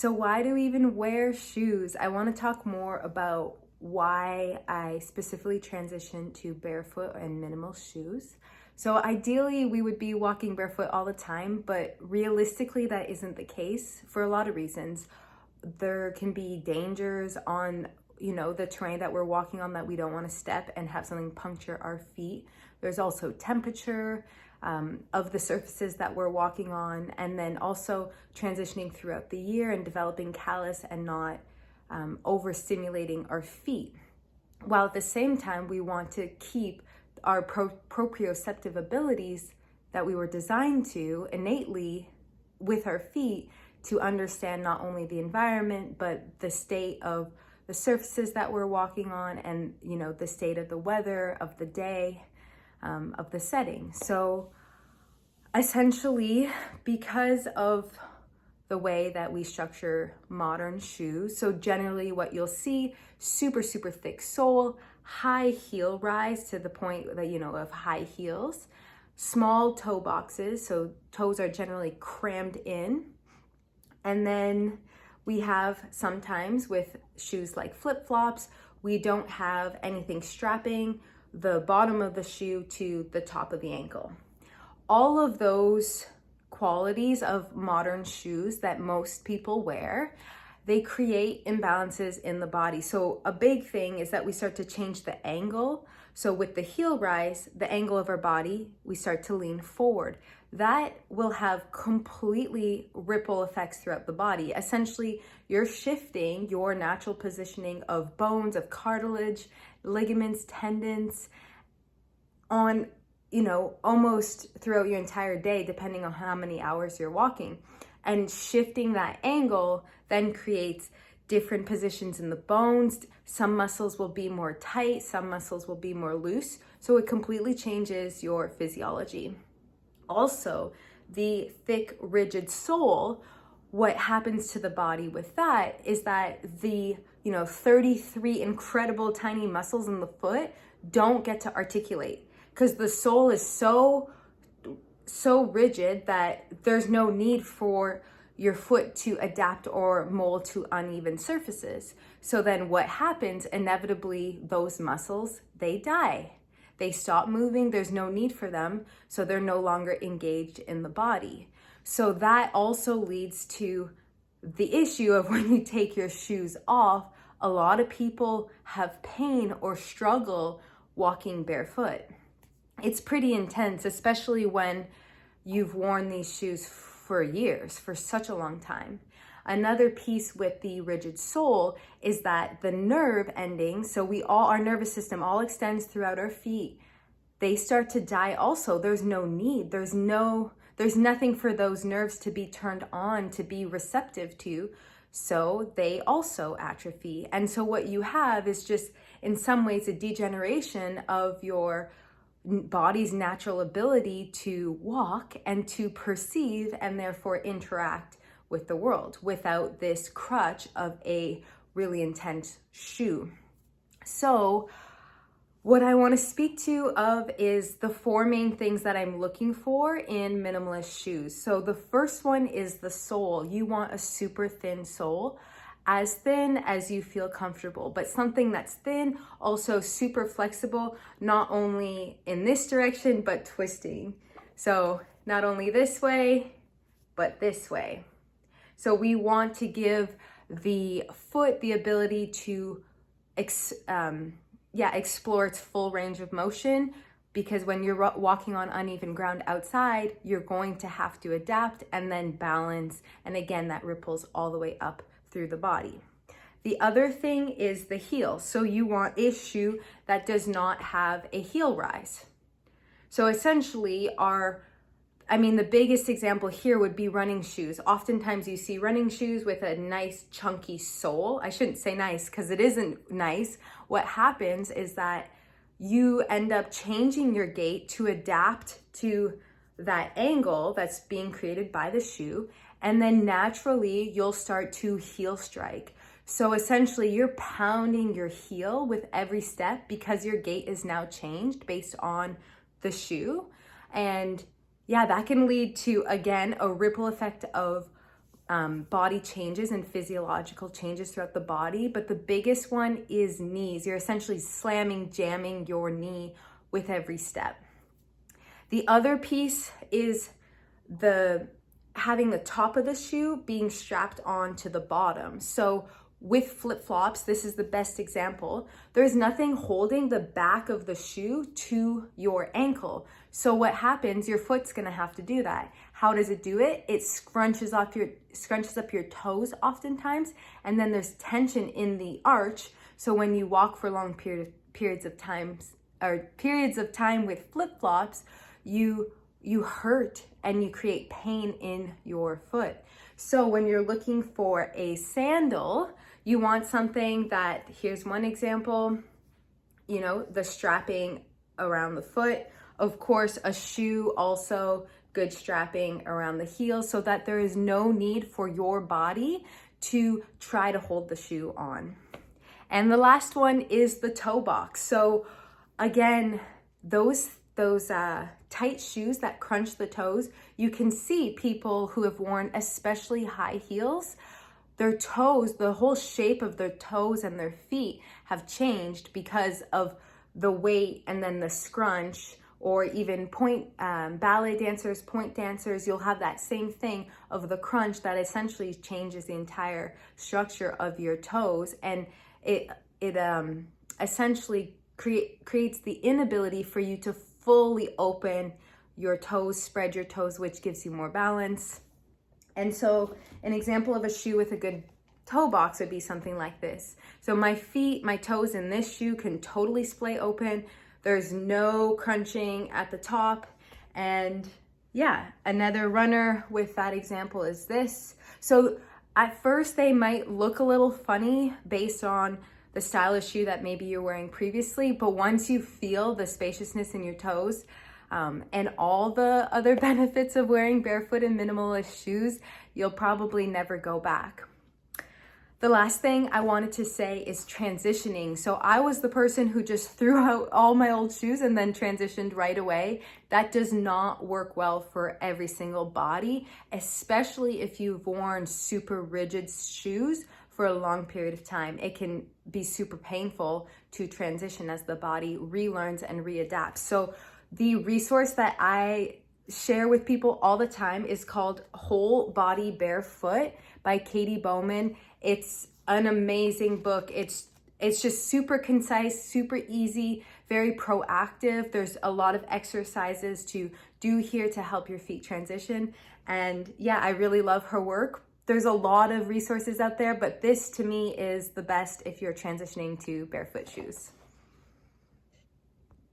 So why do we even wear shoes? I want to talk more about why I specifically transitioned to barefoot and minimal shoes. So ideally we would be walking barefoot all the time, but realistically that isn't the case for a lot of reasons. There can be dangers on, the terrain that we're walking on that we don't want to step and have something puncture our feet. There's also temperature of the surfaces that we're walking on, and then also transitioning throughout the year and developing callus and not overstimulating our feet. While at the same time, we want to keep our proprioceptive abilities that we were designed to innately with our feet to understand not only the environment, but the state of the surfaces that we're walking on and, the state of the weather, of the day, of the setting. So essentially, because of the way that we structure modern shoes, so generally what you'll see, super, super thick sole, high heel rise to the point that, of high heels, small toe boxes, so toes are generally crammed in. And then we have sometimes with shoes like flip-flops, we don't have anything strapping the bottom of the shoe to the top of the ankle. All of those qualities of modern shoes that most people wear, they create imbalances in the body. So a big thing is that we start to change the angle. So with the heel rise, the angle of our body, we start to lean forward. That will have completely ripple effects throughout the body. Essentially, you're shifting your natural positioning of bones, of cartilage, ligaments, tendons on, almost throughout your entire day, depending on how many hours you're walking. And shifting that angle then creates different positions in the bones. Some muscles will be more tight, some muscles will be more loose. So it completely changes your physiology. Also, the thick, rigid sole, what happens to the body with that is that the 33 incredible tiny muscles in the foot don't get to articulate because the sole is so rigid that there's no need for your foot to adapt or mold to uneven surfaces. So then what happens, inevitably, those muscles, they die. They stop moving, there's no need for them, so they're no longer engaged in the body. So that also leads to the issue of when you take your shoes off, a lot of people have pain or struggle walking barefoot. It's pretty intense, especially when you've worn these shoes for years, for such a long time. Another piece with the rigid sole is that the nerve endings, so our nervous system all extends throughout our feet. They start to die also. There's no need. There's nothing for those nerves to be turned on, to be receptive to. So they also atrophy. And so what you have is just, in some ways, a degeneration of your body's natural ability to walk and to perceive and therefore interact with the world without this crutch of a really intense shoe. So what I want to speak to of is the four main things that I'm looking for in minimalist shoes. So the first one is the sole. You want a super thin sole, as thin as you feel comfortable, but something that's thin, also super flexible, not only in this direction, but twisting. So not only this way, but this way. So we want to give the foot the ability to explore its full range of motion, because when you're walking on uneven ground outside, you're going to have to adapt and then balance. And again, that ripples all the way up through the body. The other thing is the heel. So you want a shoe that does not have a heel rise. So essentially the biggest example here would be running shoes. Oftentimes you see running shoes with a nice chunky sole. I shouldn't say nice because it isn't nice. What happens is that you end up changing your gait to adapt to that angle that's being created by the shoe. And then naturally you'll start to heel strike. So essentially you're pounding your heel with every step because your gait is now changed based on the shoe. And that can lead to, again, a ripple effect of body changes and physiological changes throughout the body, but the biggest one is knees. You're essentially slamming, jamming your knee with every step. The other piece is having the top of the shoe being strapped onto the bottom. So with flip-flops, this is the best example. There's nothing holding the back of the shoe to your ankle. So what happens, your foot's gonna have to do that. How does it do it? It scrunches up your toes oftentimes, and then there's tension in the arch. So when you walk for long periods of time with flip-flops, you hurt and you create pain in your foot. So when you're looking for a sandal, you want something that, here's one example, the strapping around the foot. Of course, a shoe also, good strapping around the heel so that there is no need for your body to try to hold the shoe on. And the last one is the toe box. So again, those tight shoes that crunch the toes, you can see people who have worn especially high heels, their toes, the whole shape of their toes and their feet have changed because of the weight and then the scrunch, or even ballet dancers, point dancers, you'll have that same thing of the crunch that essentially changes the entire structure of your toes. And it essentially creates the inability for you to fully open your toes, spread your toes, which gives you more balance. And so an example of a shoe with a good toe box would be something like this. So my toes in this shoe can totally splay open. There's no crunching at the top. And yeah, another runner with that example is this. So at first they might look a little funny based on the style of shoe that maybe you're wearing previously, but once you feel the spaciousness in your toes, and all the other benefits of wearing barefoot and minimalist shoes, you'll probably never go back. The last thing I wanted to say is transitioning. So I was the person who just threw out all my old shoes and then transitioned right away. That does not work well for every single body, especially if you've worn super rigid shoes for a long period of time. It can be super painful to transition as the body relearns and readapts. So the resource that I share with people all the time is called Whole Body Barefoot by Katie Bowman. It's an amazing book. It's just super concise, super easy, very proactive. There's a lot of exercises to do here to help your feet transition. And yeah, I really love her work. There's a lot of resources out there, but this to me is the best if you're transitioning to barefoot shoes.